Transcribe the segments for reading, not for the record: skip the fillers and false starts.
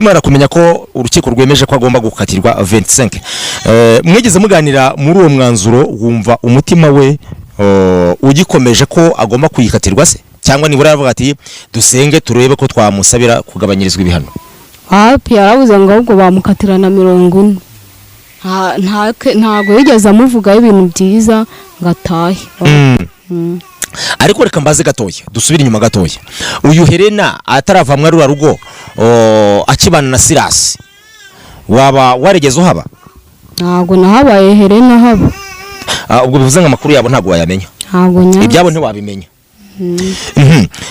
mara kumenya ko urukiko rwemeje ko agomba gukatirwa 25. Mwegeze muganira muri uwo mwanzuro wumva umutima we ugikomeje ko agomba kuyikatirwa se cyangwa nibura yavuga ati dusenge turebe ko twamusabira kugabanyirizwa ibihano? Hapi yarabuze ngo ahubwo bamukatirana 40. Ntago yigeze amuvuga ibintu byiza ngatahe. Ariko reka mbaze gatoya dusubira inyuma gatoya. Uyu Helena ataravamwa rura rugo akibana na Silas waba waregezo haba? Ntago nahabaye Helena haba. Ubwo bivuze amakuru yabo ntago wayamenya. Ntago nya. Ibyabo ntiwabimenya.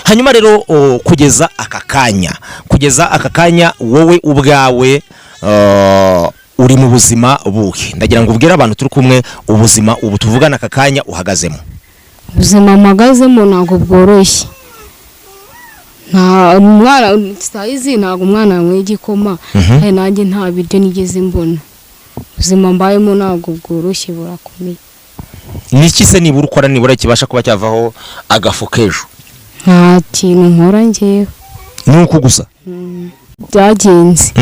Hanyuma rero kugeza aka kanya wowe ubwawe uri mu buzima buhe? Ndagira ngo ubwire abantu turi kumwe ubuzima ubu tuvugana aka kanya uhagazemo. Ubuzima mpagazemo ntago bworoshye. Nta umwana saizi ntago umwana mw'igikoma nanjye nta biryo nigeze mbona. Ubuzima mbayemo ntago bworoshye burakomeye. Niki se nibura ukora nibura kibasha kuba cyavaho agafu kejo? Nta kintu nkora ngewe. Nuko gusa byagenze.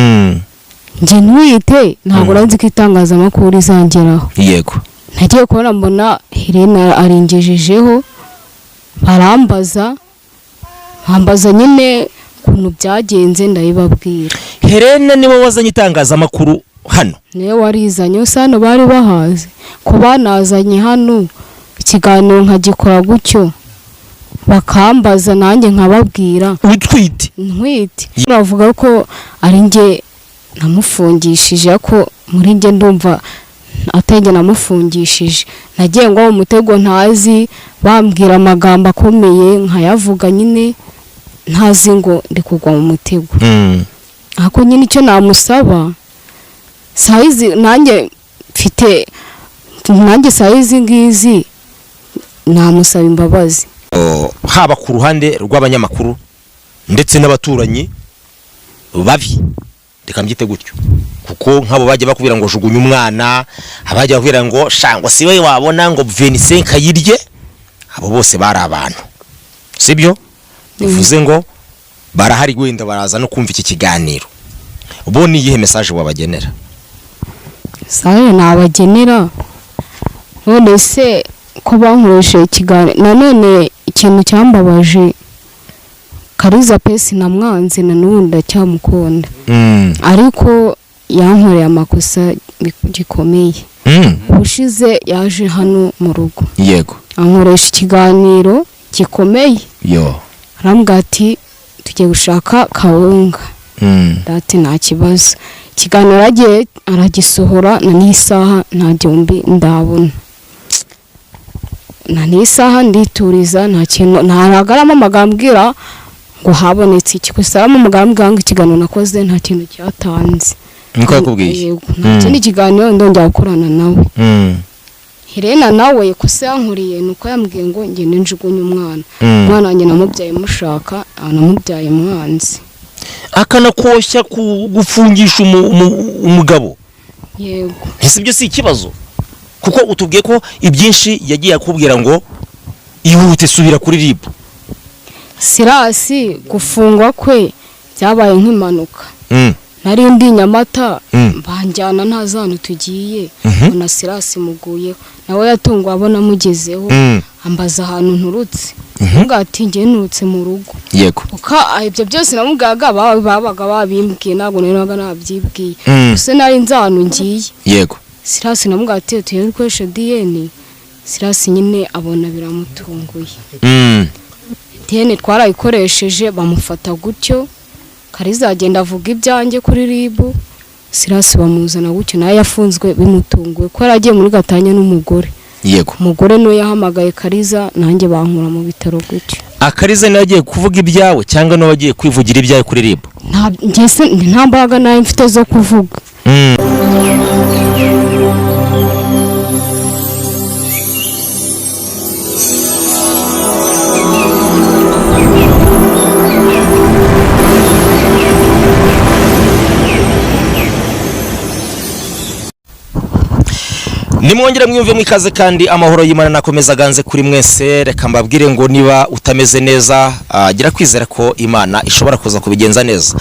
Nje ntwite ntago ranzi kitangaza makuru izangeraho. Yego. Nagiye kubona mbona Helena aringejejeho barambaza nyine kuntu byagenze ndabibabwira. Helena niwe wazanye itangaza makuru hano? Niwe warizanye usano bari bahaze ko banazanye hano ikiganiro nkagikora gutyo bakambaza nanjye nkababwira. Utwite? Ntwite. Bavuga ko ari nge namufungishije ko muri nge ndumva atenge namufungishije. Nagiye ngo umutego ntazi bambwira amagambo akomeye nkayavuga nyine ntazi ngo ndi kugwa mu mutego. Ako nyine icyo namusaba saizi nanjye mfite nanjye saizi ngizi namusaba imbabazi. Haba ku ruhande rw'abanyamakuru ndetse n'abaturanyi babi reka mbyite gutyo kuko nkabo baje bakubira ngo jugunya umwana abaje bakubira ngo shangwa siwe wabona ngo 25 kayirye abo bose bari abantu sibyo bivuze ngo barahari gwenda baraza no kumva iki kiganiro. Bo ni yihe message wabagenera? Sayo nabagenera none se ko bankoresha ikiganiro nanone ikintu cyambabaje Kariza pesi na mwanzi na nundi cyamukunda ariko yankoreye amakosa gikomeye. Ushize yaje hano mu rugo. Yego. Ankoresha ikiganiro gikomeye. Yo. Arambwira ati tugiye gushaka kawunga. Dati nta kibazo. Ikiganiro agiye aragisohora na n'isaha nta byombi ndabona. Na n'isaha ndituriza nta kintu ntaragarama amagambwira ngo habonetse iki kusaramo umugambwe ngo ikiganiro nakoze nta kintu cyatanze. Niko yakubwiye? Nta ikiganiro ndongera gukorana nawe. Helena nawe kusa yankuriye nuko yambwiye ngo nge njugunye umwana. Umwana wanjye namubyaye mushaka namubyaye mwanzi. Akana koshya gufungisha umugabo. Yego. Ese ibyo si ikibazo? Kuko utubwiye ko ibyinshi yagiye akubwira ngo ihute subira kuri RIB. Sirasi gufungwa kwe byabaye nk'impanuka. Nari ndi Nyamata banjyana ntazantu tugiye na Sirasi muguye nawe yatungwa abona mugezeho ambaza ahantu nturutse. Ngati nge nurutse mu rugo. Yego. Uka ibyo byose namugaga babaga babimbwiye nago neraga nabyibwiye. Use nari nzantu ngiye. Yego. Sirasi namugati tuyikoresha DNA. Sirasi nyine abona biramutunguye. DNA twarayikoresheje bamufata gutyo. Kariza agenda avuga ibyanjye kuri RIB. Sirasi bamuzana gutyo naye yafunzwe bimutunguye ko yaragiye muri gatanya n'umugore. Yego. Umugore no yahamagaye Kariza nanjye bankura mu bitaro gutyo. Akariza nawe agiye kuvuga ibyawe cyangwa nawe agiye kwivugira ibyawe kuri RIB? Nta mbaraga nayo mfite zo kuvuga. nimwongere mwiyumve mwikaze kandi amahoro y'Imana nakomeza ganze kuri mwese. Reka mbabwire ngo niba utameze neza gira kwizera ko Imana ishobora kuza kubigenza neza.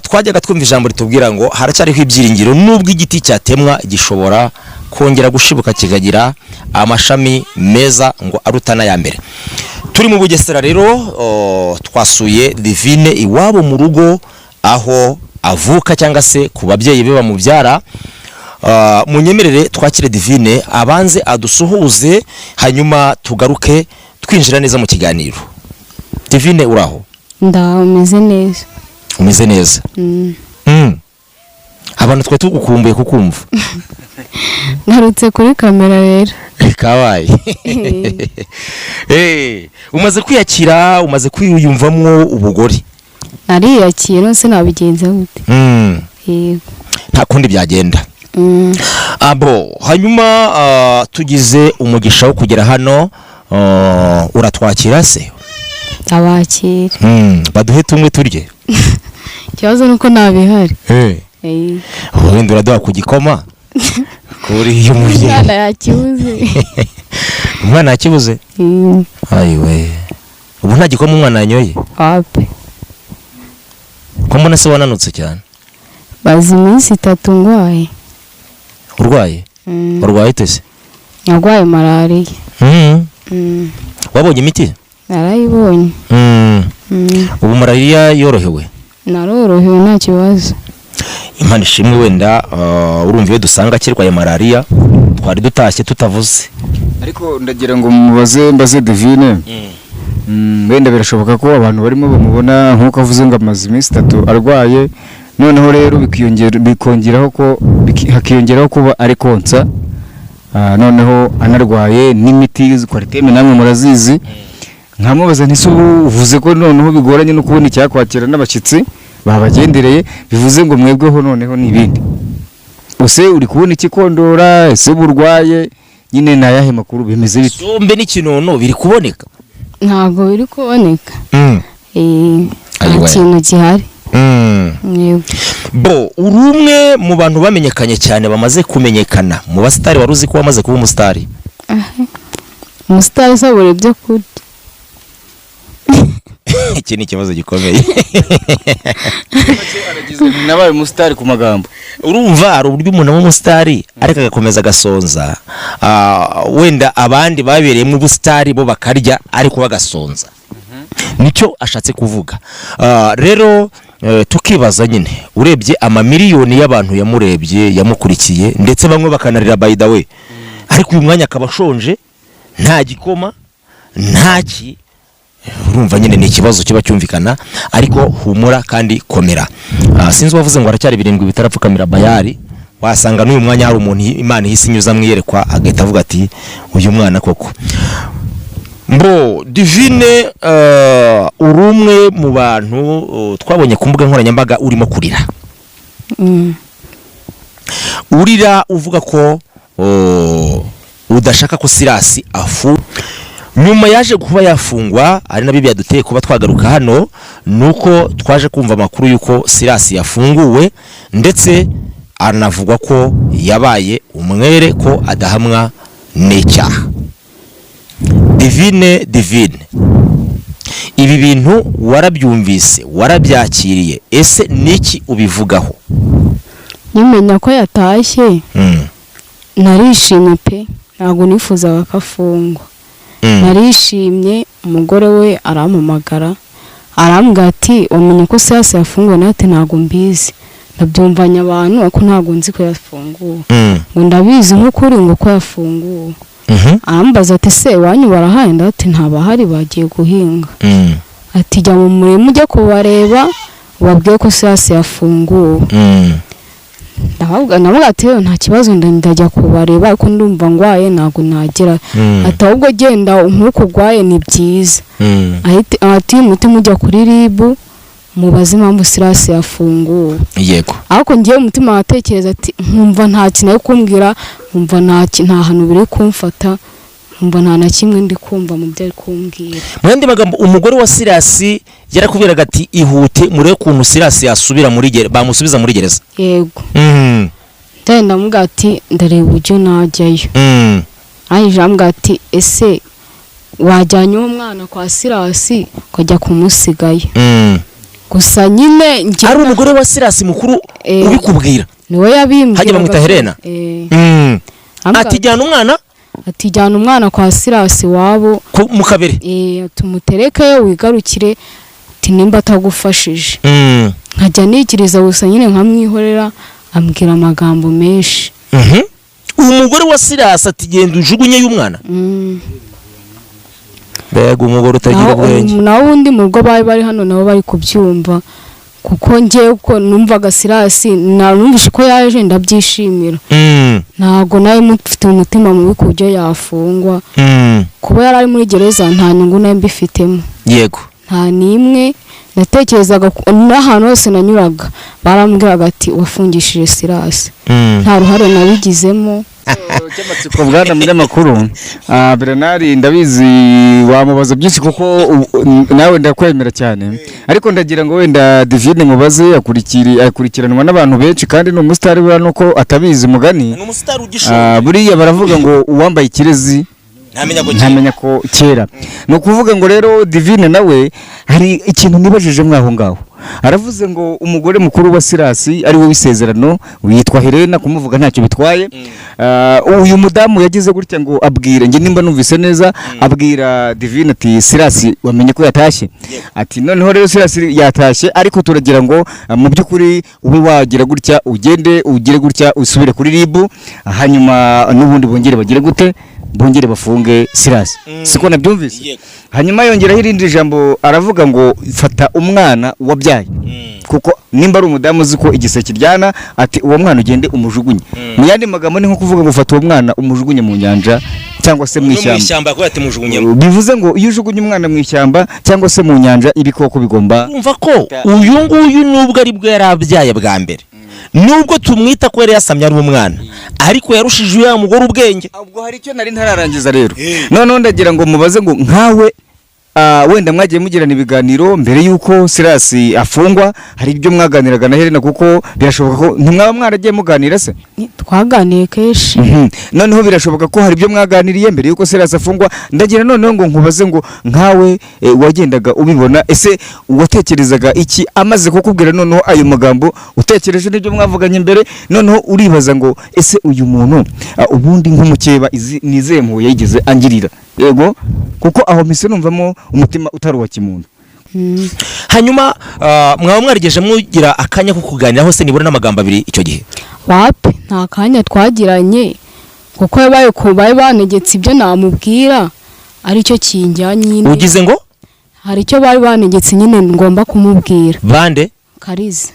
Twajyaga twumva ijambo ritubwira ngo haracyariho ibyiringiro nubwo igiti cyatemwa gishobora kongera gushibuka kigagira amashami meza ngo arutana ya mbere. Turi mu Bugesera rero twasuye Divine iwabo mu rugo aho avuka cyangwa se ku babyeyi be bamubyara. Munyemerere twakire Divine abanze adusuhuze hanyuma tugaruke twinjira neza mu kiganiro. Divine uraho? Ndameze neza. Umeze neza? Abantu twe tugukumbuye kukumva. Narutse kuri kamera rero. Kawaye. Umaze kwiyakira, umaze kwiyumvamwo ubugore? Nariyakira nse nabigenza gute? Yego. Nta kundi byagenda. Hanyuma tugize umugisha wo kugera hano, uratwakira se? Abakira. Baduhe tumwe turye. Cyazo nuko nabihari. Wenda uraduha ku gikoma? Kuri iyo muvye. Umwana yakibuze. Umwana yakibuze? Ayiwe. Ubu nta gikoma umwana yanyoye? Ape. Ko mbona se wananutse cyane? Bazi iminsi 3 ngwaye. Urwaye? Urwaye tese? Nagwaye malaria. Wabonye imiti? Narayibonye. Ubu malaria yorohewe? Narorohewe nta kibazo. Imana ishimwe wenda urumva iyo dusanga kirwaye malaria twari dutashye tutavuze. Ariko ndagira ngo mbaze Divine. Wenda birashoboka ko abantu barimo bamubona nkuko avuze ngo amazi iminsi 3 arwaye, noneho rero bikongeraho ko hakiyongeraho kuba ari konsa, noneho anarwaye n'imiti kwariteme namwe murazizi. Nkamubaza nti uvuze ko noneho bigoranye no kubona icyakwakira n'abashyitsi babagendereye, bivuze ngo mwebweho noneho n'ibindi. Use uri kubona ikikondora, ese burwaye nyine nayahe makuru bimeze bite? Sombe n'ikinono biri kuboneka? Ntago biri kuboneka. Ikintu gihari. Urumwe mu bantu bamenyekanye cyane bamaze kumenyekana mu basitari, waruzi ko wamaze kuba umusitari? Umusitari sabure byo kurya. Iki ni ikibazo gikomeye. Nabaye umusitari ku magambo. Urumva ari uburyo umuntu w'umusitari ariko agakomeza gasonza. Wenda abandi babereyemo ubusitari bo bakarya ariko bagasonza. Nicyo ashatse kuvuga. Rero tukibaza nyine urebye amamiliyoni y'abantu yamurebye yamukurikiye ndetse bamwe bakanarira by the way, ariko uyu mwanya akaba ashonje nta gikoma ntaki. Urumva nyine ni ikibazo kiba cyumvikana, ariko humura kandi komera. Sinzi wavuze ngo aracyari 7 bitarapfukamira Bayali, wasanga n'uyu mwanya hari umuntu Imana ihise inyuza mwiyerekwa agahita avuga ati uyu mwana koko. Divine urumwe mu bantu twabonye ku mbuga nkoranyambaga urimo kurira. Urira uvuga ko udashaka ko Silas afu. Nyuma yaje kuba yafungwa, ari na Bibiliya duteye kuba twagaruka hano, nuko twaje kumva amakuru yuko Silas yafunguwe ndetse anavugwa ko yabaye umwere ko adahamwa n'icyaha. Divine, ibi bintu warabyumvise, warabyakiriye, ese niki ubivugaho? Nyimenya ko yatashye. Narishimye pe, ntago nifuza bakafungwa. Narishimye, umugore we arampamagara arambwira ati umenye ko Silas yafunguwe, nate ntago mbizi. Ndabyumvanya abantu ako ntago nzi ko yafunguwe. Ngo ndabizi nk'ukuri ngo ko yafunguwe. Arambaza ati se wanyu barahaye? Ndati ntabahari bagiye guhinga. Ati jya mu murimo ujye kubareba ubabwiye ko Silas yafunguwe. Navuga ati nta kibazo ndajya kubareba ariko ndumva ngwaye ntago nagera. Ati ahubwo genda nkuko gwaye ni byiza. Ati umutima ujya kuri ribu mubaze impamvu Silas yafunguwe. Yego. Ariko ngiye umutima watekereza ati nkumva nta kintu ari kumbwira, nkumva nta hantu biri kumfata, nkumva nta na kimwe ndi kumva mu byo ari kumbwira. Mwende magambo umugore wa Silas yarakubwiraga ati ihute mure kuntu Silas yasubira muri bamusubiza muri gereza. Yego. ndagenda ndamubwira ati ndareba uburyo najyayo. Arangije arambwira ati ese wajyanye uwo mwana kwa Sirasi ukajya kumusigayo. Gusa nyine njye ari umugore wa Sirasi mukuru ubikubwira niwe yabimbwira. hajya bamwita Helena. Ati jyana umwana kwa Sirasi wabo mu kabere tumuterekeyo wigarukire ati nimba atagufashije. Nkajya nikiriza gusa nyine nkamwihorera ambwira amagambo menshi. umugore wa Sirasi ati genda ujugunye y'umwana. Mbega umugore utagira ubwenge. Naho undi mu rugo bari hano nabo bari kubyumva kuko njye uko numvaga Sirasi narumvishe ko yaje ndabyishimira. Ntago nawe mufite umutima mubi ku buryo yafungwa. Kuba yari ari muri gereza nta nyungu nawe mbifitemo. Yego. Nta nimwe natekerezaga n'ahantu hose nanyuraga barambwiraga ati wafungishije Sirasi. Nta ruhare nabigizemo. Cyamatsiko bwana munyamakuru Bernard ndabizi wamubaza byinshi kuko nawe ndakwemera cyane, ariko ndagira ngo wenda Divine mubaze akurikiranwa n'abantu benshi kandi no mustar bura nuko atabizi mugani. Ni umustar ugishoboye. Buriya baravuga ngo uwambaye ikirezi ntamenya ko kera. No kuvuga ngo rero Divine nawe hari ikintu nibajije mwaho ngaho. Aravuze ngo umugore mukuru wa Sirasi ari we wisezerano witwa Helena, kumuvuga ntacyo bitwaye. Uyu mudamu yagize gutya ngo abwire nge nimba numvise neza abwira Divine ati Sirasi wamenye ko yatashye. Ati noneho rero Sirasi yatashye ariko turagira ngo mu byukuri ube wagira gutya ugire gutya usubire kuri ribu hanyuma n'ubundi bongere bagire gute bongere bafunge Sirasi. Siko nabyumvise. Hanyuma yongeraho irindi jambo aravuga ngo fata umwana wabyaye kuko nimba ari umudamu ziko igise kiryana ati uwo mwana ugende umujugunye. Mu yandi magambo ni nko kuvuga ngo fata uwo mwana umujugunye mu nyanja cyangwa se mu ishyamba. Bivuze ngo iyo ujugunye umwana mu ishyamba cyangwa se mu nyanja ibikoko bigomba umva ko uyu nguyu nubwo ari bwo yarabyaye bwa mbere nubwo tumwita ko yari yasamye ari umwana ariko yarushije ya mugore ubwenge. Ubwo hari icyo nari ntararangiza rero none ndagira ngo mubaze ngo nkawe wenda mwagiye mugirana ibiganiro mbere yuko Sirasi afungwa, hari ibyo mwaganiraga na Helena kuko birashoboka ko ntimwaba mwaragiye muganira se? Twaganiye keshi. Noneho birashoboka ko hari ibyo mwaganiriye mbere yuko Sirasi afungwa. Ndagira noneho ngo nkubaze ngo nkawe wagendaga ubibona ese watekerezaga iki amaze kukubwira noneho ayo magambo utekereje n'ibyo mwavuganye mbere noneho uribaza ngo ese uyu muntu ubundi nk'umukeba nizempuye yigeze angirira? Yego kuko aho mise numvamo umutima utari wa kimuntu. Hanyuma mwaba mwarigeje mugira akanya ko kuganiraho se nibura n'amagambo abiri icyo gihe? Wapi nta kanya twagiranye kuko yabaye ko baye banegetse ibyo namubwira ari cyo kinjyanye nyine. Ugize ngo hari icyo bari banegetse nyine ngomba kumubwira. Bande? Kariza.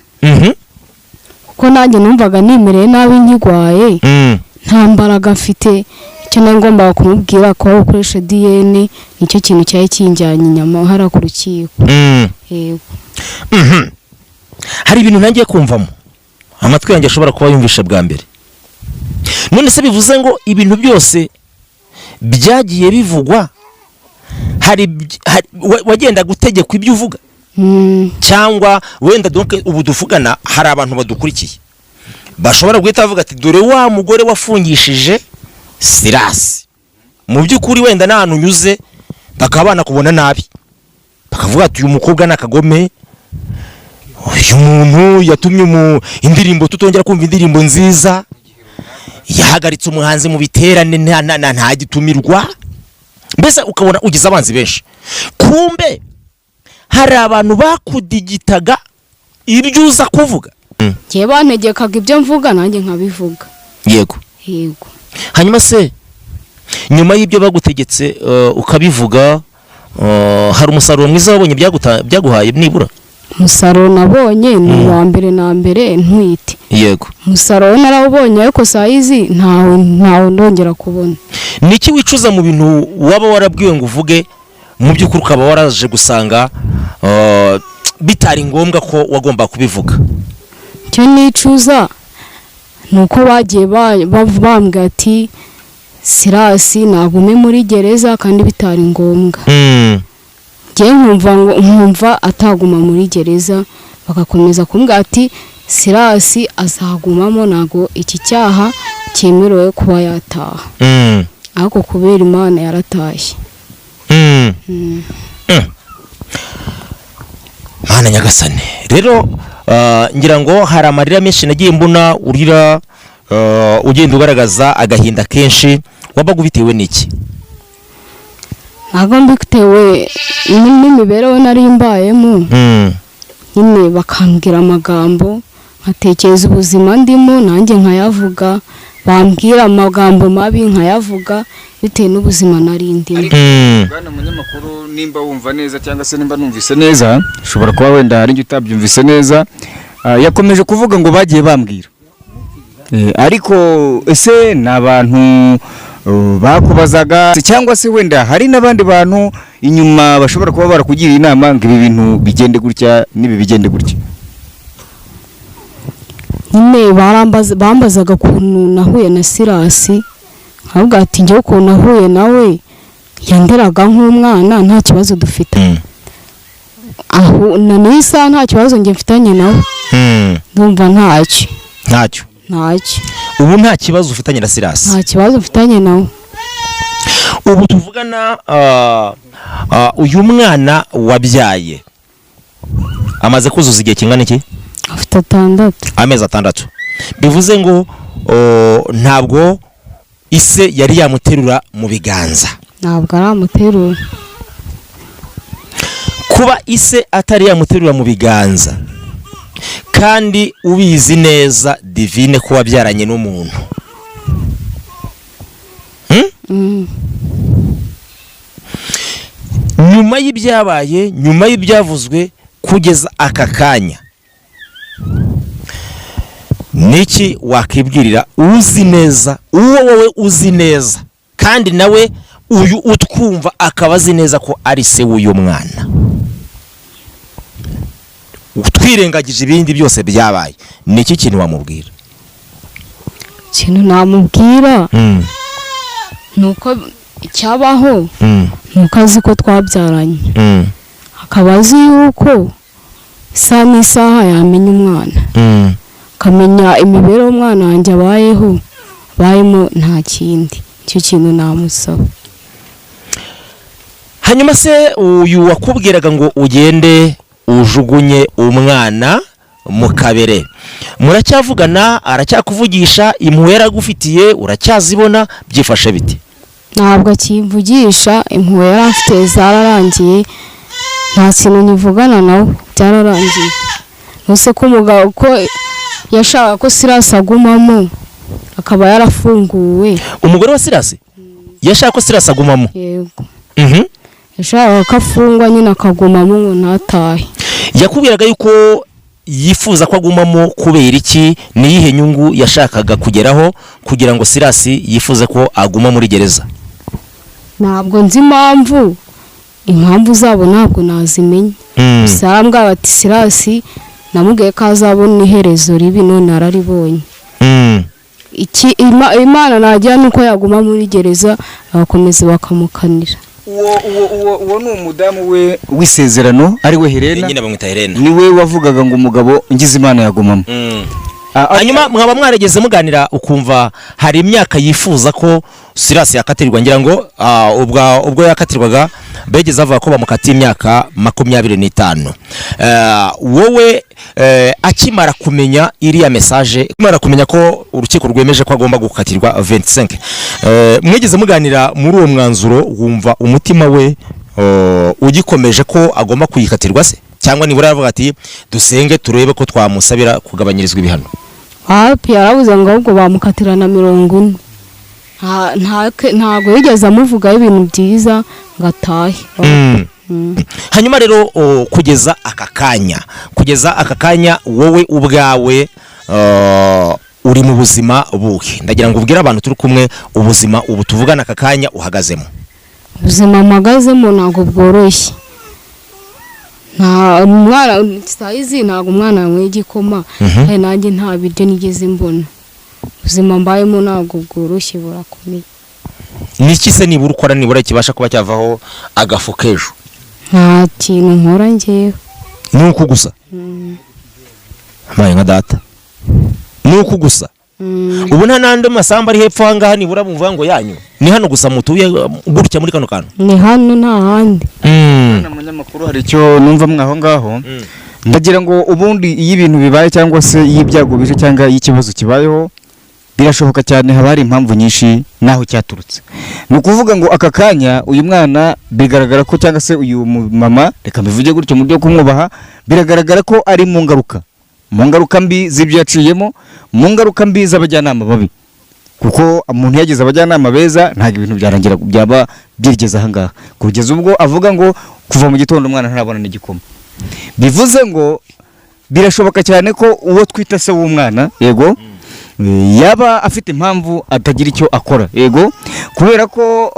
Kuko nanjye numvaga nimereye nabi nkigwaye. Nta mbaraga mfite cyane ngomba kumubwira ko ukoresha DNA nicyo kintu cyaye kinjyanye inyama hara ku rukiko. Yego. Hari ibintu nangiye kumvamo amatwi yanjye ashobora kuba yumvisha bwa mbere. None se bivuze ngo ibintu byose byagiye bivugwa hari wagenda gutegeka ibyo uvuga cyangwa wenda donc ubu duvugana hari abantu badukurikiye bashobora guhita bavuga ati dore wa mugore wafungishije Sirasi mu byukuri wenda n'ahantu unyuze bakabana kubona nabi bakavuga ati uyu mukobwa nakagome, uyu muntu yatumye mu indirimbo tutongera kumva indirimbo nziza, yahagaritse umuhanzi mu biterane nta gitumirwa, mbese ukabona ugize abanzi benshi. Kumbe hari abantu bakudigitaga ibyo uza kuvuga. Ngiye bantegekaga ibyo mvuga nanjye nkabivuga. Yego. Yego. Hanyuma se nyuma y'ibyo bagutegetse ukabivuga hari umusaruro mwiza wabonye byaguhaye nibura? Umusaruro nabonye ni wa mbere na mbere ntwite. Yego. Umusaruro narawubonye ariko sayizi ntawo ndongera kubona. Niki wicuza mu bintu waba warabwiwe ngo uvuge mu by'ukuri ukaba waraje gusanga bitari ngombwa ko wagomba kubivuga? Cyo nicuza nuko bagiye bambwira ati Sirasi nagume muri gereza kandi bitari ngombwa. Ngiye nkumva ataguma muri gereza bagakomeza kumbwira ati Sirasi azagumamo, ntago iki cyaha cyemerewe kuba yataha. Ariko kubera Imana yaratashye. Mana nyagasane rero ngira ngo hari amarira menshi nagiye mbona urira ugenda ugaragaza agahinda kenshi, wabaga bitewe n'iki? Ntago mbitewe n'imibereho nari mbayemo. Nyine bakambwira amagambo nkatekereza ubuzima ndimo nanjye nkayavuga, bambwira amagambo mabi nkayavuga bitewe n'ubuzima nari ndimo. Bwana munyamakuru, nimba wumva neza cyangwa se nimba numvise neza, ushobora kuba wenda hari icyo utabyumvise neza, yakomeje kuvuga ngo bagiye bambwira. Ariko ese ni abantu bakubazaga cyangwa se wenda hari n'abandi bantu inyuma bashobora kuba barakugira inama ngo ibi bintu bigende gutya n'ibi bigende gutya? Nyine bambazaga ukuntu nahuye na Sirasi, nkavuga ati njyewe ukuntu nahuye nawe yanderaga nk'umwana, nta kibazo dufite. Aho na nisa nta kibazo njye mfitanye nawe. Ndumva ntacyo. Ubu nta kibazo ufitanye na Sirasi? Nta kibazo mfitanye nawe. Ubu tuvugana uyu mwana wabyaye amaze kuzuza igihe kingana iki? Afite 6. Amezi 6. Bivuze ngo ntabwo ise yari yamuterura mu biganza. Ntabwo aramuterura. Kuba ise atari yamuterura mu biganza kandi ubizi neza Divine ko wabyaranye n'umuntu, nyuma y'ibyabaye, nyuma y'ibyavuzwe kugeza aka kanya, niki wakibwirira uzi neza, uwo wowe uzi neza kandi nawe uyu utwumva akaba azi neza ko ari se w'uyu mwana, twirengagije ibindi byose byabaye, niki kintu wamubwira? Ikintu namubwira nuko icyabaho nuko azi ko twabyaranye, akaba azi yuko isaha n'isaha yamenya umwana, akamenya imibereho umwana wanjye abayemo, nta kindi. Icyo kintu namusaba. Hanyuma se uyu wakubwiraga ngo ugende ujugunye umwana mu kabere, muracyavugana? Aracyakuvugisha? impuhwe yaragufitiye uracyazibona? byifashe bite? Ntabwo akimvugisha, impuhwe yari afite zararangiye, nta kintu nivugana nawe, byararangiye. Nuse ko umugabo ko yashaka ko Sirasi agumamo akaba yarafunguwe. Umugore wa Sirasi yashaka ko Sirasi agumamo? Yego. Yashaka ko afungwa nyine akagumamo ngo ntatahe. Yakubwiraga yuko yifuza ko agumamo kubera iki? Niyihe nyungu yashakaga kugeraho kugira ngo Sirasi yifuze ko aguma muri gereza? Ntabwo nzi impamvu zabo ntabwo nazimenya. Gusa arambwira ati Sirasi namubwiye ko azabona iherezo ribi, none araribonye. Imana nagira nuko yaguma muri gereza agakomeza bakamukanira. Uwo ni umudamu we w'isezerano, ari we Helena. Nyine bamwita Helena. Niwe wavugaga ngo umugabo ngize Imana yagumamo. Hanyuma mwaba mwarageze muganira ukumva hari imyaka yifuza ko Sirasi yakatirwa? Ngira ngo ubwo yakatirwaga begeze avuga ko bamukatiye imyaka 25. Wowe akimara kumenya iriya message, akimara kumenya ko urukiko rwemeje ko agomba gukatirwa 25, mwegeze muganira muri uwo mwanzuro, wumva umutima we ugikomeje ko agomba kuyikatirwa se, cyangwa nibura yavuga ati dusenge turebe ko twamusabira kugabanyirizwa ibihano? Yarabuze ngo ahubwo bamukatirana 40. Ntago yigeze amuvugaho ibintu byiza ngo atahe. Hanyuma rero kugeza aka kanya wowe ubwawe uri mu buzima buhe? Ndagira ngo ubwire abantu turi kumwe ubuzima ubu tuvugana aka kanya uhagazemo. Ubuzima mpagazemo ntago bworoshye. Nta mwana saizi, ntago umwana yanywe igikoma, kandi nanjye nta biryo nigeze mbona. Ubuzima mbayemo ntago bworoshye, burakomeye. Niki se nibura ukora, nibura kibasha kuba cyavaho agafu kejo? Nta kintu nkora njyewe. Nuko gusa? amaye nka data nuko gusa ubu nta nandi masamba ari hepfo hangaha nibura bumva ngo yanyu ni hano gusa mutuye gutya muri kano kantu ni hano nta handi. Umunyamakuru hari icyo numva mwaho ngaho ndagira ngo ubundi iyo ibintu bibaye cyangwa se iyo ibyago bije cyangwa iyo ikibazo kibayeho birashoboka cyane haba hari impamvu nyinshi naho cyaturutse. Ni ukuvuga ngo aka kanya uyu mwana bigaragara ko cyangwa se uyu mama reka mbivuge gutyo mu byo kumwubaha biragaragara ko ari mu ngaruka mbi z'ibyo yaciyemo, mu ngaruka mbi z'abajyanama babi, kuko umuntu yagize abajyanama beza ntabwo ibintu byarangira byaba byigeze aha ngaha kugeza ubwo avuga ngo kuva mu gitondo umwana ntarabona n'igikoma. Bivuze ngo birashoboka cyane ko uwo twita se w'umwana yego yaba afite impamvu atagira icyo akora yego, kubera ko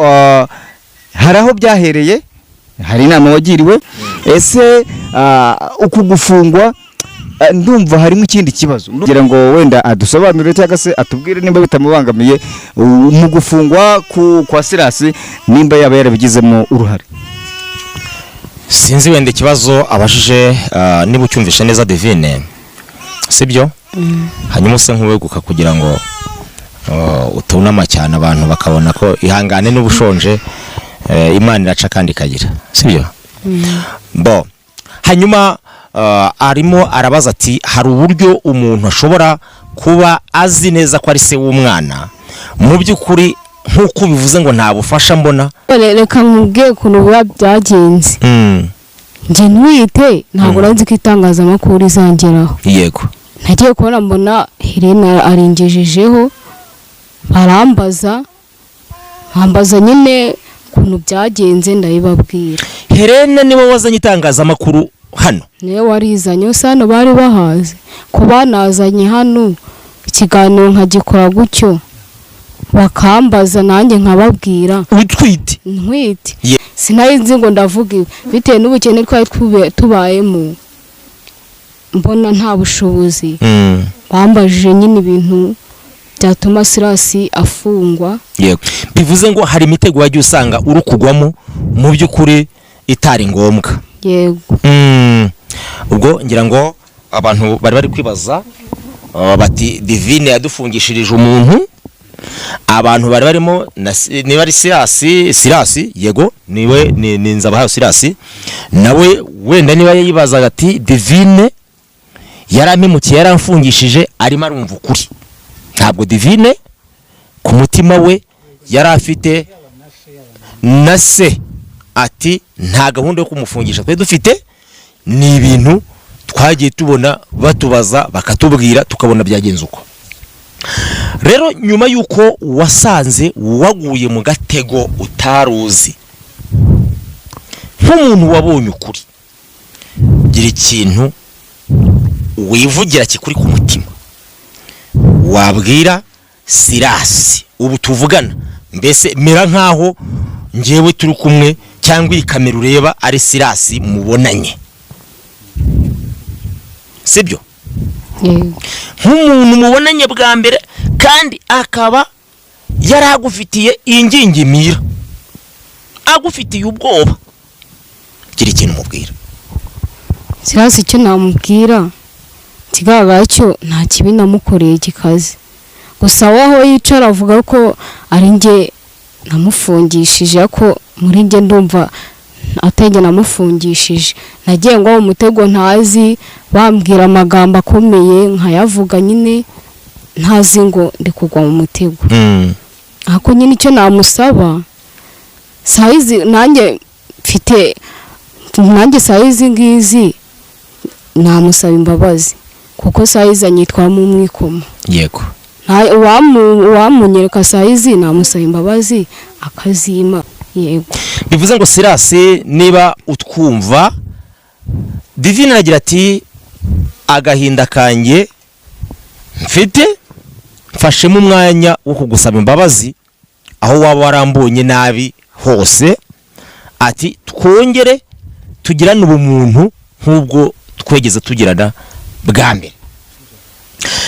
hari aho byahereye, hari inama wagiriwe, ese uku gufungwa ndumva harimo ikindi kibazo kugira ngo wenda adusobanurire cyangwa se atubwire nimba bitamubangamiye mu gufungwa kwa Sirasi nimba yaba yarabigizemo uruhare. Sinzi wenda ikibazo abashije niba ucyumvishe neza Divine sibyo hanyuma se nkuweguka kugira ngo utunama cyane abantu bakabona ko ihangane n'ubushonje Imana iraca kandi kagira sibyo bo. Hanyuma arimo arabaza ati hari uburyo umuntu ashobora kuba azi neza ko ari se w'umwana mu by'ukuri nk'uko bivuze ngo nta bufasha mbona. Reka nkubwiye ukuntu biba byagenze. Njye ntwite ntabwo nzi ko itangazamakuru izangeraho. Yego nagiye kubona mbona Helena aringejejeho barambaza nyine ukuntu byagenze ndabibabwira. Helena niwe wazanye itangazamakuru hano? Niwe warizanye, usa hano bari bahaze ko banazanye hano ikiganiro nkagikora gutyo bakambaza nanjye nkababwira. Utwite? Ntwite. Sinari nzi ngo ndavuga bitewe n'ubukene twari tubayemo, mbona nta bushobozi. Bambajije nyine ibintu byatuma Sirasi afungwa. Yego bivuze ngo hari imitego wagiye usanga urukugwamo mu by'ukuri itari ngombwa. Yego ubwo ngira ngo abantu bari kwibaza bati Divine yadufungishirije umuntu, abantu bari barimo niba ari Sirasi yego niwe ni Nzabahayo Sirasi nawe wenda niba yibazaga ati Divine yaramemukiye yaramfungishije arimo arumva ukuri. Ntabwo Divine ku mutima we yari afite na se ati nta gahunda yo kumufungisha twe dufite, ni ibintu twagiye tubona batubaza bakatubwira tukabona byagenze uko. Rero nyuma yuko wasanze waguye mu gatego utaruzi nk'umuntu wabonye ukuri, gira ikintu wivugira kikuri ku mutima wabwira Sirasi ubu tuvugana, mbese mera nkaho ngewe turi kumwe cyangwa iyi kamera ureba ari Sirasi mubonanye sibyo? Nk'umuntu mubonanye bwa mbere kandi akaba yaragufitiye ingingimira, agufitiye ubwoba, gira ikintu mubwira. Sirasi icyo namubwira kigaragara cyo nta kibi namukoreye gikaze, gusa waho yicara avuga ko ari nge namufungishije, ko muri nge ndumva atenge namufungishije. Nagiye ngo umutego ntazi, bambwira amagambo akomeye nkayavuga nyine ntazi ngo ndi kugwa mu mutego. Ako nyine icyo namusaba saizi nanjye mfite saizi ngizi namusaba imbabazi kuko saizi anyitwa mu mwikoma. Yego wamunyereka saizi namusaba imbabazi akazima. Yego bivuze ngo Sirasi niba utwumva, Divine aragira ati agahinda kanjye mfite mfashemo umwanya wo kugusaba imbabazi aho waba warambonye nabi hose, ati twongere tugirane ubumuntu nk'ubwo twegeze tugirana bwa mbere.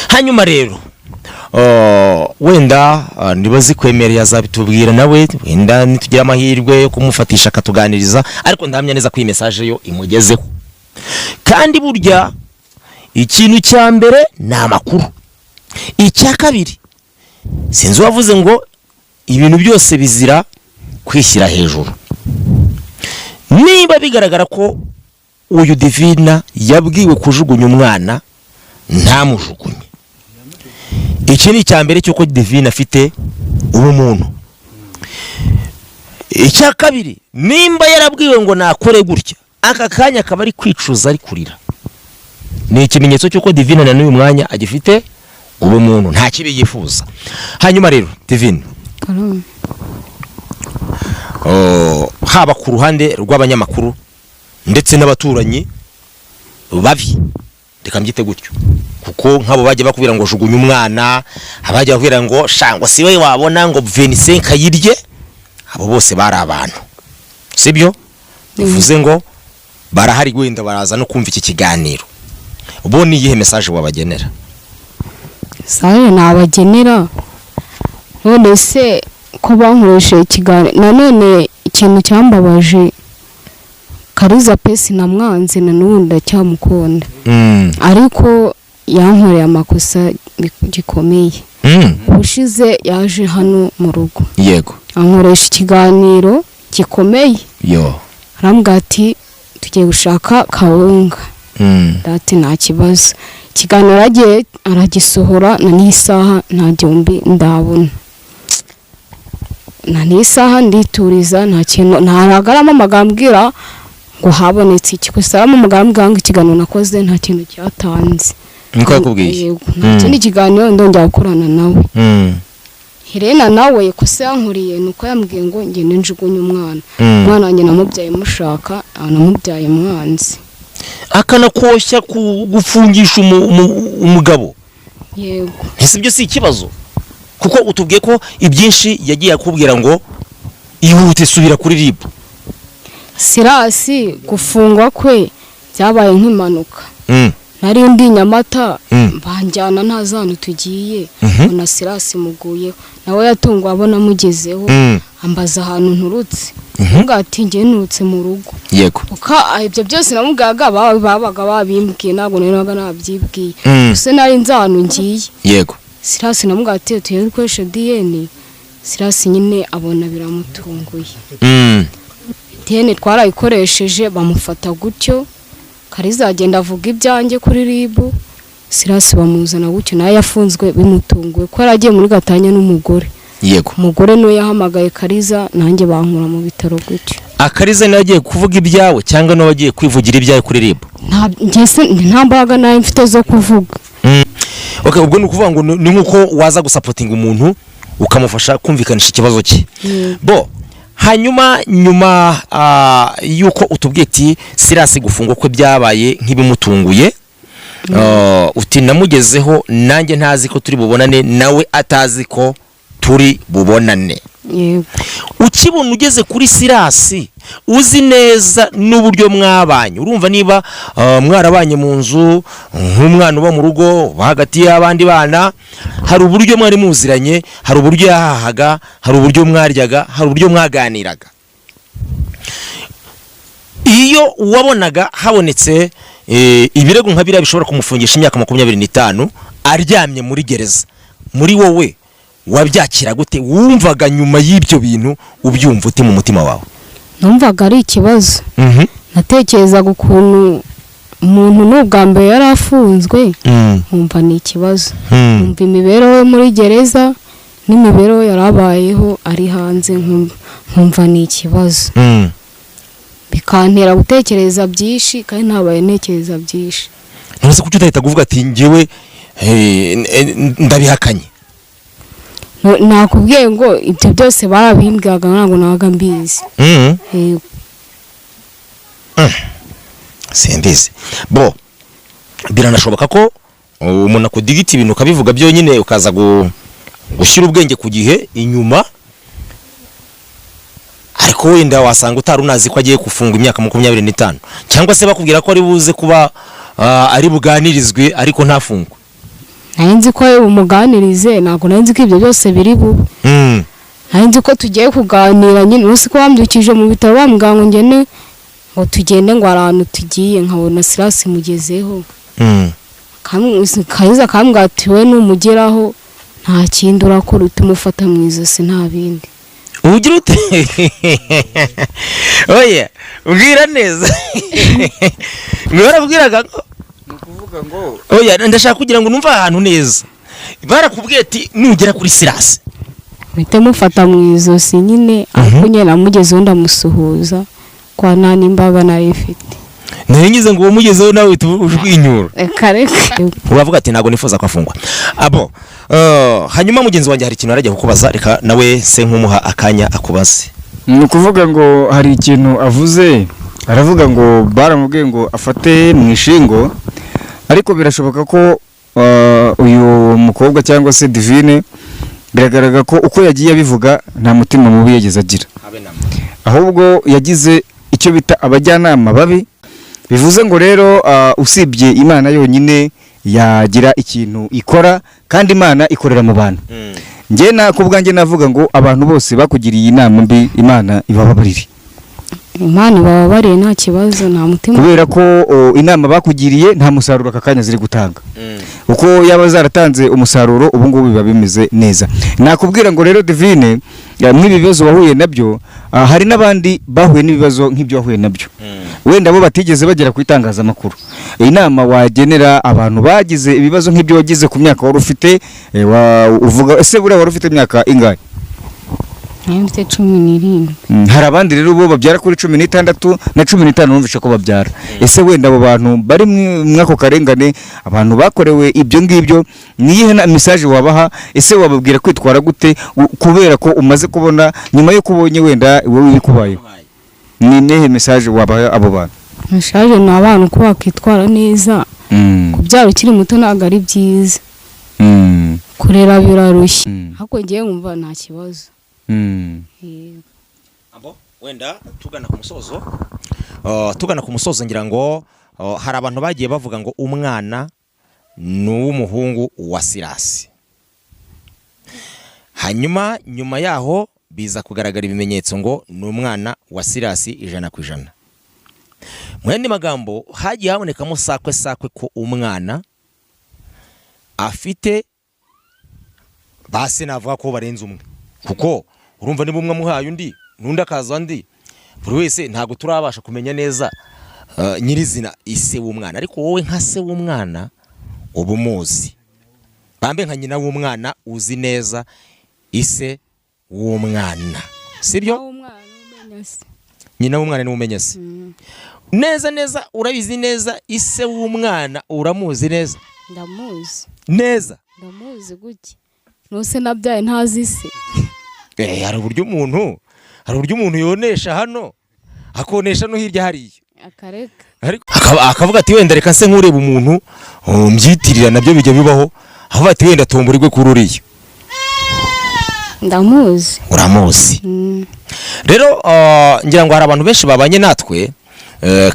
Hanyuma rero wenda niba zikwemereye azabitubwira nawe, wenda nitugira amahirwe yo kumufatisha akatuganiriza, ariko ndahamya neza ko iyi message yo imugezeho. Kandi burya ikintu cya mbere ni amakuru, icya kabiri sinzi wavuze ngo ibintu byose bizira kwishyira hejuru. Niba bigaragara ko uyu Divina yabwiwe kujugunya umwana ntamujugunye, iki ni icya mbere cy'uko Divina afite ubumuntu. Icya kabiri, nimba yarabwiwe ngo nakore gutya, aka kanya akaba ari kwicuza ari kurira, ni ikimenyetso cy'uko Divina na n'uyu mwanya agifite ubumuntu, nta kibi yifuza. Hanyuma rero Divina, haba ku ruhande rw'abanyamakuru ndetse n'abaturanyi babi, reka mbyite gutyo, kuko nk'abo bajya bakubwira ngo jugunya umwana, abajya bakubwira ngo shangwa si we wabona ngo 25 kayirye, abo bose bari abantu, sibyo? Bivuze ngo barahari, wenda baraza no kumva iki kiganiro. Bo ni iyihe message wabagenera? Sayo nabagenera, none se ko bankoresheje ikiganiro, nanone ikintu cyambabaje, Kariza pesi na mwanzi na n'ubundi cyamukunda, ariko yankoreye amakosa gikomeye. Ubushize yaje hano mu rugo, yego, ankoresha ikiganiro gikomeye, arambwira ati tugiye gushaka kawunga, dati nta kibazo. Ikiganiro agiye aragisohora na n'isaha nta gihumbi ndabona, na n'isaha ndituriza, nta kintu, ntagarama amagambwira ngo habonetse iki, gusa amagambwira ngo ikiganiro nakoze nta kintu cyatanze. Niko yakubwiye? Nta kindi kiganiro ndongera gukorana nawe. Helena nawe kose yankuriye nuko yambwiye ngo ngende njugunye umwana, umwana wanjye namubyaye mushaka, namubyaye mwanzi, akanakoshya gufungisha umugabo. Yego, ese ibyo si ikibazo? Kuko utubwiye ko ibyinshi yagiye akubwira ngo ihute subira kuri RIB. Sirasi gufungwa kwe byabaye nk'impanuka. Nari ndi Nyamata, banjyana ntazantu tugiye, na Sirasi muguye, nawe yatungwa abona mugezeho, ambaza ahantu nturutse, ngati ngiye nturutse mu rugo. Yego, uka ibyo byose namubwaga babaga babimbwiye, ntago neraga nabyibwiye, use nari nzantu ngiye. Yego, Sirasi namubwati tuye dukoresha DNA, Sirasi nyine abona biramutunguye. DNA twarayikoresheje bamufata gutyo, Kariza agenda avuga ibyanjye kuri RIB, Sirasi bamuzana gutyo, naye yafunzwe bimutunguye ko yaragiye muri gatanya n'umugore. Yego, umugore no yahamagaye Kariza, nanjye bankura mu bitaro gutyo. Akariza nawe agiye kuvuga ibyawe cyangwa nawe agiye kwivugira ibyawe kuri RIB? Nta mbaraga nayo mfite zo kuvuga. Okay, ubwo nukuvuga ngo ni nkuko waza gusapotinga umuntu ukamufasha kumvikanisha ikibazo cye. Bo hanyuma nyuma yuko utubwiye ati Sirasi gufungwa ko byabaye nk'ibimutunguye, uti namugezeho nanjye ntazi ko turi bubonane, nawe atazi ko turi bubonane. Yego, ukibona ugeze kuri Sirasi uzi neza n'uburyo mwabanye, urumva niba mwarabanye mu nzu nk'umwana uba mu rugo hagati y'abandi bana, hari uburyo mwari muziranye, hari uburyo yahahaga, hari uburyo mwaryaga, hari uburyo mwaganiraga. Iyo wabonaga habonetse ibirego nka biriya bishobora kumufungisha imyaka 25 aryamye muri gereza, muri wowe wabyakira gute? Wumvaga nyuma y'ibyo bintu ubyumva ute mu mutima wawe? numvaga ari ikibazo. Natekerezaga ukuntu umuntu n'ubwa mbere yari afunzwe, nkumva ni ikibazo. Numva imibereho muri gereza n'imibereho yarabayeho ari hanze, nkumva ni ikibazo. Bikantera gutekereza byinshi kandi ntabaye ntekereza byinshi. Ntuzi kuki utahita kuvuga ati ngewe ndabihakanye? Nakubwiye ngo ibyo byose barabimbwaga ntabwo nabaga mbizi. Simbizi. Bo biranashoboka ko umuntu akudigita ibintu ukabivuga byonyine ukaza gushyira ubwenge ku gihe inyuma, ariko wenda wasanga utarunazi ko agiye gufunga imyaka 25 cyangwa se bakubwira ko ari buze kuba ari buganirizwe ariko ntafungwe. Nzi ko umuganirize, ntabwo nzi ko ibyo byose biri bube. Nzi ko tugiye kuganira nyine, usi ko bamdukije mu bitaro bambwira ngo ngene ngo tugende ngo arantu tugiye, nkabona Sirasi mugezeho. Kayiza akambwira ati we numugeraho nta kindi urakora utumufata mu izosi nta bindi. ugira ute oya ubwira neza mwarabwiraga ngo nukuvuga ngo oya ndashaka kugira ngo numva ahantu neza barakubwiye ati nugera kuri Silas mpita mufata mu izosi nyine ariko nyine namugezeho ndamusuhuza kwa nta n'imbaga nari ifite. ntiyigize ngo umugezeho nawe ujwinyura Kareka uravuga ati ntago nifuza kwafungwa abo hanyuma mugenzi wanjye hari ikintu arajya kukubaza reka nawe se nkumuha akanya akubaze. nukuvuga ngo hari ikintu avuze aravuga ngo baramubwiye ngo afate mu ishingo ariko birashoboka ko uyu mukobwa cyangwa se Divine biragaragara ko uko yagiye abivuga nta mutima mubi yageze agira ahubwo yagize icyo bita abajyanama babi bivuze ngo rero usibye Imana yonyine yagira ikintu ikora kandi Imana ikorera mu bantu. Nge kubwanjye navuga ngo abantu bose bakugiriye inama mbi Imana ibababarire. Imana ibababariye nta kibazo nta mutima kubera ko inama bakugiriye nta musaruro akakanya ziri gutanga uko yaba zaratanze umusaruro ubu ngubu biba bimeze neza. Nakubwira ngo rero Divine mw'ibi bibazo wahuye nabyo hari n'abandi bahuye n'ibibazo nk'ibyo wahuye nabyo wenda bo batigeze bagera ku itangazamakuru. Inama wagenera abantu bagize ibibazo nk'ibyo wagize ku myaka wari ufite uvuga ese buriya wari ufite imyaka ingahe? Mfite 17. Hari abandi rero bo babyara kuri 16 na 15 numvisha ko babyara. Ese wenda abo bantu bari mwako karengane abantu bakorewe ibyo ngibyo niyihe na message wabaha? Ese wababwira kwitwara gute kubera ko umaze kubona nyuma yo kubonye wenda wowe bikubaye? Ni nehe message wabaha abo bantu? Message ni abantu ko bakitwara neza. Kubyara ukiri muto ntago ari byiza. Kurera birarushye. Hako ngiye nkumva nta kibazo. Abo wenda tugana ku musozo ngira ngo hari abantu bagiye bavuga ngo umwana n'uw'umuhungu wa Silas. Hanyuma nyuma yaho biza kugaragara ibimenyetso ngo n'umwana wa Silas 100%. Mwene magambo hagiye habonekamo sakwe ko umwana afite base navuga ko barenze umwe kuko urumva ni bumwe muhaye undi nundi akaza ndi buri wese ntago turabasha kumenya neza nyirizina ise w'umwana ariko wowe nka se w'umwana ubumuzi bambe nka nyina w'umwana uzi neza ise w'umwana sibyo nyina w'umwana ni umenya se neza urabizi neza ise w'umwana uramuzi neza ndamuzi gutya nose nabyaye ntazi se hari uburyo umuntu yonesha hano akonesha no hirya hariya akareka akavuga ati wenda reka se nkureba umuntu mbyitirira nabyo bijya bibaho aho ati wenda tomburirwe kururiye ndamuzi uramuzi rero ngira ngo hari abantu benshi babanye natwe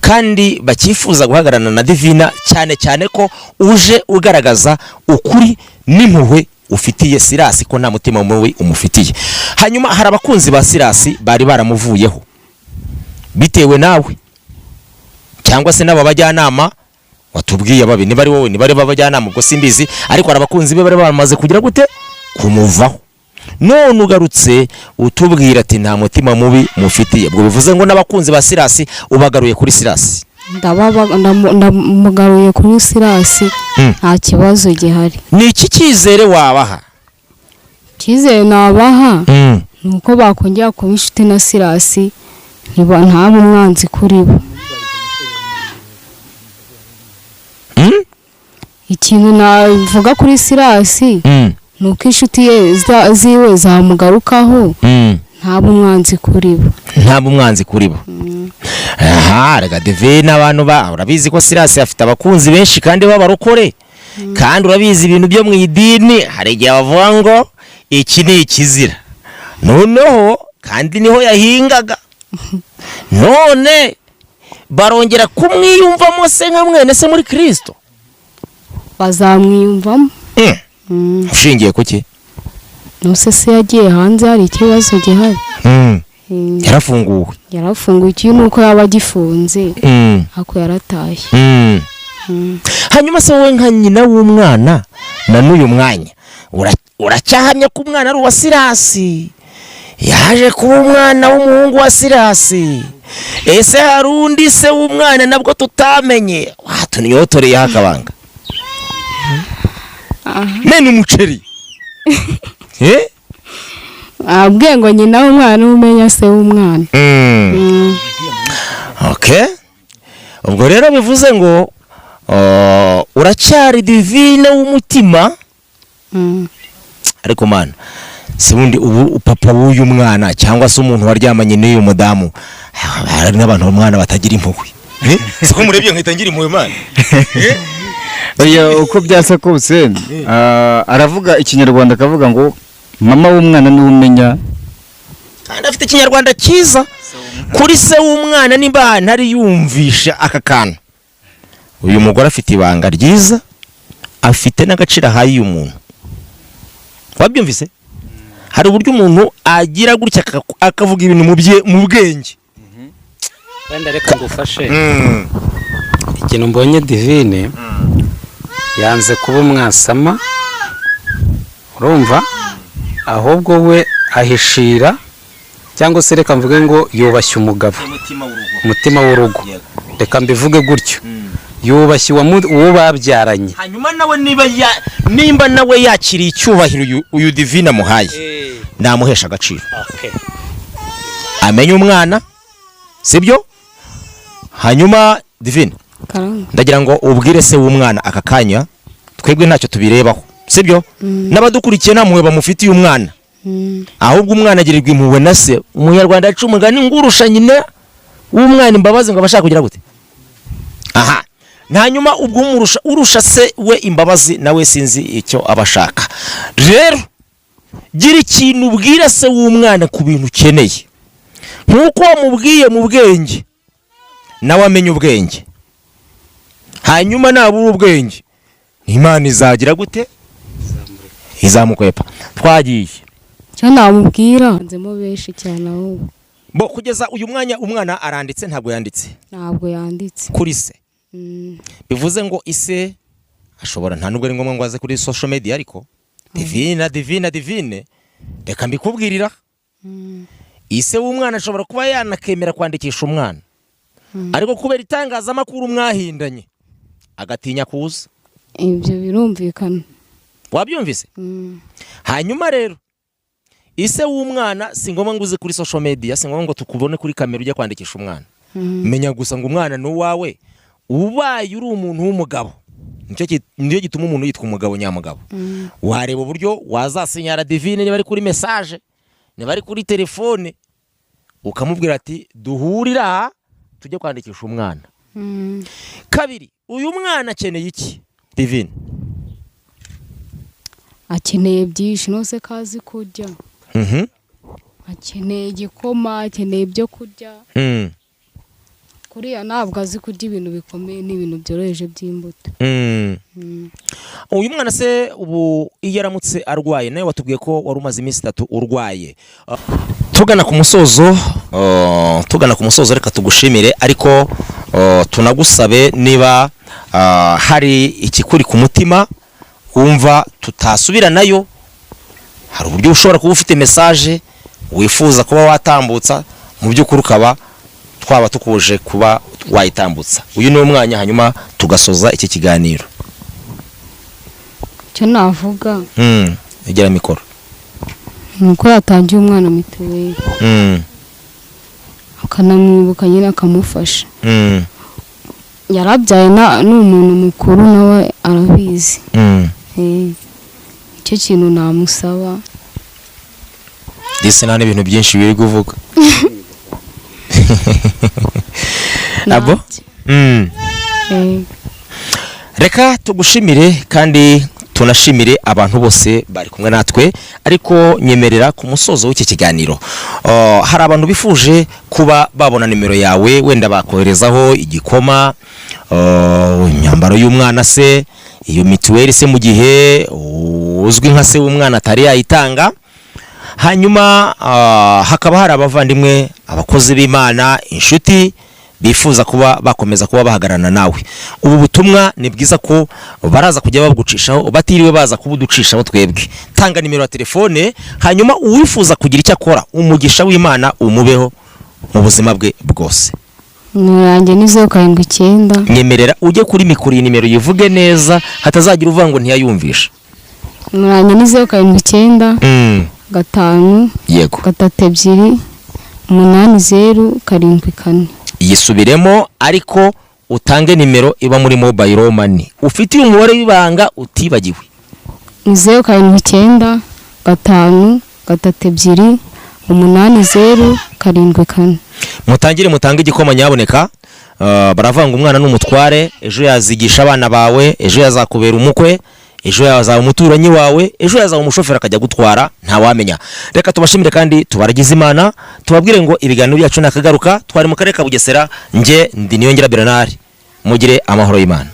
kandi bakifuza guhagarana na Divina cyane ko uje ugaragaza ukuri n'impuhwe ufitiye Silas ko nta mutima mubi umufitiye. Hanyuma hari abakunzi ba Silas bari baramuvuyeho bitewe nawe cyangwa se nabo bajyanama watubwiye babi niba ari wowe niba ari babajyanama ubwo simbizi ariko hari abakunzi be bari bamaze kugira gute kumuvaho none ugarutse utubwira ati nta mutima mubi mufitiye ubwo bivuze ngo n'abakunzi ba Silas ubagaruye kuri Silas ndamugaruye kuri Silas nta kibazo gihari. Ni iki cyizere wabaha? Cyizere nabaha nuko bakongera kuba inshuti na Silas nta umwanzi kuri bo. Ikintu navuga kuri Silas nuko inshuti ye ziwe zamugarukaho nta umwanzi kuri bo. Aha rega Divine abantu urabizi ko Silas afite abakunzi benshi kandi b'abarokore kandi urabizi ibintu byo mu idini hari igihe bavuga ngo iki ni ikizira noneho kandi niho yahingaga none barongera kumwiyumvamo se nka mwene se muri Kristo bazamwiyumvamo ushingiye kuki nose se yagiye hanze hari ikibazo gihari yarafunguwe ikintu nuko yaba gifunze ako yaratashye hanyuma se wowe nka nyina w'umwana na n'uyu mwanya uracyahamya ko umwana ari uwa Sirasi, yaje kuba umwana w'umuhungu wa Sirasi? Ese hari undi se w'umwana nabwo tutamenye? Watunyotoreyeho akabanga nene umuceri abwiye ngo nyina w'umwana umenya se w'umwana. Okay, ubwo rero bivuze ngo uracyari divine w'umutima. Ariko mana si bundi ubu papa w'uyu mwana cyangwa se umuntu waryamanye n'uyu mudamu, hari n'abantu umwana batagira impuhwe. Siko murebye nkita ngira impuhwe mana. Oya, uko byasa kose aravuga ikinyarwanda akavuga ngo mama w'umwana niwe umenya, kandi afite ikinyarwanda cyiza kuri se w'umwana. Nimba ntari yumvisha aka kantu, uyu mugore afite ibanga ryiza, afite n'agaciro ahaye uyu muntu. Wabyumvise? Hari uburyo umuntu agira gutya akavuga ibintu mu bwenge. Wenda reka ngufashe. Ikintu mbonye divine yanze kuba umwasama, urumva, ahubwo we ahishira, cyangwa se reka mvuge ngo yubashye umugabo, umutima w'urugo, reka mbivuge gutyo, yubashye uwo babyaranye. Hanyuma nawe nimba nawe yakiriye icyubahiro uyu divine amuhaye, namuhesha agaciro. Amenye umwana, sibyo? Hanyuma divine, ndagira ngo ubwire se w'umwana aka kanya, twebwe ntacyo tubirebaho, sibyo? N'abadukurikiye nta mpuhwe bamufitiye umwana, ahubwo umwana agirirwa impuhwe na se. Umunyarwanda yacu umugani ngo urusha nyina w'umwana imbabazi ngo abashaka kugira gute. Aha, hanyuma ubwo urusha se we imbabazi, nawe sinzi icyo abashaka. Rero gira ikintu ubwira se w'umwana ku bintu ukeneye, nk'uko wamubwiye mu bwenge, nawe amenye ubwenge. Hanyuma nabura ubwenge, Imana izagira gute? Izamukwepa. Twagiye cyo namubwira nzemo benshi cyane ahubwo. Bo kugeza uyu mwanya umwana aranditse ntabwo yanditse? Ntabwo yanditse kuri se. Bivuze ngo ise ashobora, nta nubwo ari ngombwa ngo aze kuri social media, ariko divine reka mbikubwirira, ise w'umwana ashobora kuba yanakemera kwandikisha umwana, ariko kubera itangazamakuru mwahindanye agatinya kuza. Ibyo birumvikana. Wabyumvise? Hanyuma rero ise w'umwana si ngombwa ngo uze kuri social media, si ngombwa ngo tukubone kuri kamera ujya kwandikisha umwana. Menya gusa ngo umwana ni uwawe, ubaye uri umuntu w'umugabo, nicyo gituma umuntu yitwa umugabo nyamugabo. Wareba uburyo wazasinyara divine, niba ari kuri message, niba ari kuri telefone, ukamubwira ati duhurira tujye kwandikisha umwana. Kabiri, uyu mwana akeneye iki divine? Akeneye byinshi, nose kazi kurya. Akeneye igikoma, akeneye ibyo kurya. Kuriya ntabwo azi kurya ibintu bikomeye n'ibintu byoroheje by'imbuto. Uyu mwana se ubu iyo aramutse arwaye, nawe watubwiye ko wari umaze iminsi 3 urwaye. Tugana ku musozo, reka tugushimire, ariko tunagusabe niba hari ikikuri ku mutima wumva tutasubira nayo, hari uburyo ushobora kuba ufite message wifuza kuba watambutsa, mu by'ukuri ukaba twaba tukuje kuba wayitambutsa. Uyu ni umwanya, hanyuma tugasoza iki kiganiro. Cyo navuga igera mikoro, nuko yatangiye umwana mituweli, akanamwibuka nyine akamufasha. Yarabyaye n'umuntu mukuru, nawe arabizi. Icyo kintu namusaba. Dise nane ibintu byinshi biri kuvuga. Abo? Reka tugushimire kandi tunashimire abantu bose bari kumwe natwe, ariko nyemerera ku musozo w'iki kiganiro, hari abantu bifuje kuba babona nimero yawe, wenda bakoherezaho igikoma, imyambaro y'umwana se, iyo mituweli se mu gihe uzwi nka se w'umwana atari yayitanga. Hanyuma hakaba hari abavandimwe, abakozi b'Imana, inshuti bifuza kuba bakomeza kuba bahagarana nawe. Ubu butumwa ni bwiza ko baraza kujya babugucishaho batiriwe baza kubuducishaho twebwe. Tanga nimero ya telefone, hanyuma uwifuza kugira icyo akora umugisha w'Imana umubeho mu buzima bwe bwose. Nurange ni 079. Nyemerera ujye kuri mikoro nimero yivuge neza hatazagira uvuga ngo ntiyayumvisha. Nurange ni 079. 5 Yego. 32 8074. Yisubiremo ariko utange nimero iba muri mobile money. Ufitiye umubare w'ibanga utibagiwe. 079 5 32 8074. Mutange igikoma nyaboneka. Baravanga umwana n'umutware, ejo yazigisha abana bawe, ejo yazakubera umukwe, ejo yazaba umuturanyi wawe, ejo yazaba umushoferi akajya gutwara, nta wamenya. Reka tubashimire kandi tubaragize Imana, tubabwire ngo ibiganiro byacu nakagaruka. Twari mu karere ka Bugesera, nge ndi Niyongera Bernard. Mugire amahoro y'Imana.